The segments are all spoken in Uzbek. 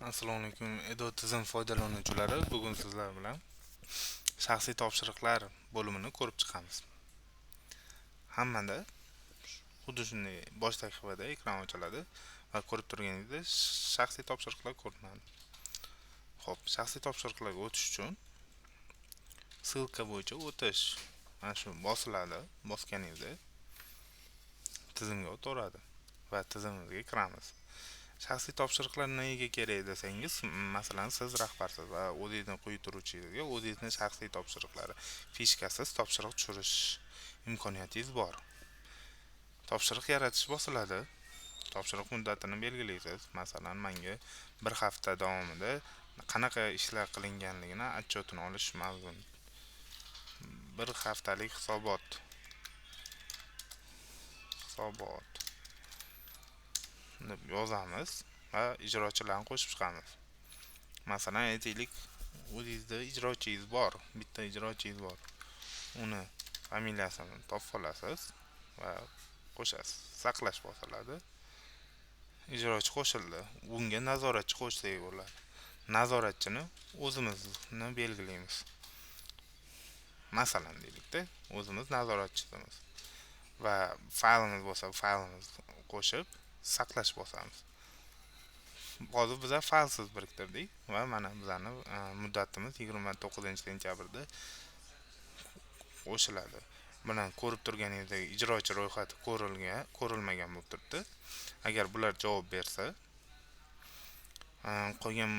Assalomu alaykum, Edo tizim foydalanuvchilari. Bugun sizlar bilan shaxsiy topshiriqlar bo'limini ko'rib chiqamiz. Hammada xuddi shunday bosh sahifada ekran ochiladi va ko'rib turganingizdek shaxsiy topshiriqlar ko'rinadi. Xo'p, shaxsiy topshiriqlarga o'tish uchun ssilka bo'yicha o'tish mana shu bosiladi. Bosganingizda tizimga o'tadi va tizimimizga kiramiz. Shaxsiy topshiriqlar nega kerak desangiz, masalan, siz rahbarsiz va o'zingizni quyi turuvchingizga o'zingizni shaxsiy topshiriqlari, fishkasiz topshiriq tushirish imkoniyatingiz bor. Topshiriq yaratish bosiladi. Topshiriq muddatini belgilaysiz. Masalan, menga bir hafta davomida qanaqa ishlar qilinganligini отчетini olish mumkin. Bir haftalik hisobot deb yozamiz va ijrochilarni qo'shib chiqamiz. Masalan, aytaylik, o'zingizda ijrochingiz bor, bitta ijrochingiz bor. Uni familiyasini topib olasiz va qo'shasiz. Saqlash bosiladi. Ijrochi qo'shildi. Bunga nazoratchi qo'shsak bo'ladi. Nazoratchini o'zimizni belgilaymiz. Masalan, deylik-da, o'zimiz nazoratchimiz va faylimiz bo'lsa, faylimizni qo'shib saqlash bosamiz. Hozir biz faylsiz biriktirdik va mana bizani muddatimiz 29-sentyabrda qo'shiladi. Bilan ko'rib turganingizdek ijrochi ro'yxati ko'rilmagan bo'lib turibdi. Agar bular javob bersa, qolgan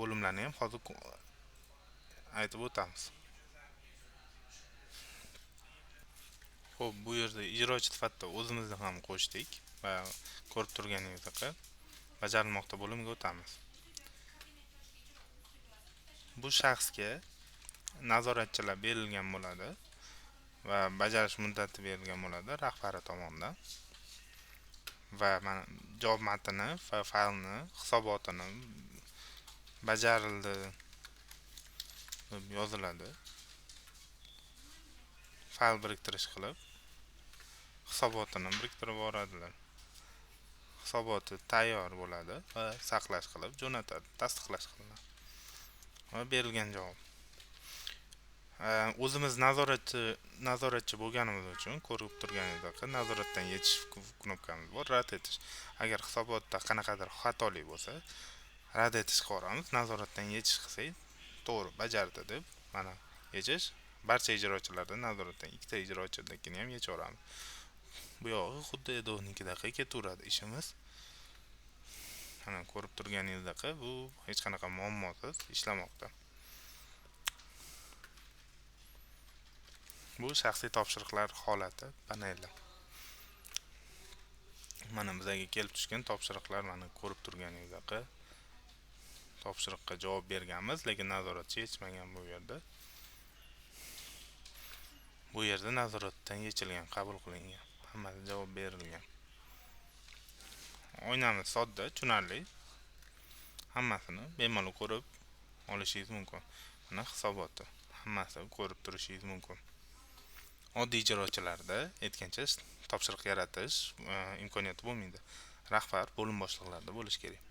bo'limlarni ham hozir aytib o'tamiz. Xo'p, bu yerda ijrochi sifatida o'zimizni ham qo'shdik va ko'rib turganingizdek bajarilmoqda bo'limiga o'tamiz. Bu shaxsga nazoratchilar berilgan bo'ladi va bajarish muddati berilgan bo'ladi rahbari tomonidan. Va mana javob matni va faylni hisobotini bajarildi deb yoziladi. Fayl biriktirish qilib hisobotini biriktirib yuboradilar. Hisoboti tayyor bo'ladi va saqlash qilib jo'natadi, tasdiqlash qilinadi. Va berilgan javob. O'zimiz nazoratchi bo'lganimiz uchun ko'rib turganingizdek nazoratdan yetish knopkamiz bor, rad etish. Agar hisobotda qanaqadir xatolik bo'lsa, rad etishga boramiz. Nazoratdan yetish qilsak, to'g'ri bajardi deb mana yechish. Barcha ijrochilarda nazoratdan ikkita ijrochinikini ham yechaveramiz. Bu yog'i xuddi Edo'nikidek ketaveradi ishimiz. Mana ko'rib turganingizdek bu hech qanaqa muammosiz ishlamoqda. Bu shaxsiy topshiriqlar holati paneli. Mana bizga kelib tushgan topshiriqlar mana ko'rib turganingizdek topshiriqqa javob berganmiz, lekin nazoratchi yechmagan bu yerda. Bu yerda nazoratdan yechilgan, qabul qilingan, hammasi javob berilgan. O'ynamiz sodda, tushunarli. Hammasini bemalol ko'rib olishingiz mumkin. Mana hisoboti, hammasini ko'rib turishingiz mumkin. Oddiy ijrochilarda aytgancha topshiriq yaratish imkoniyati bo'lmaydi. Rahbar bo'lim boshliqlarida bo'lish kerak.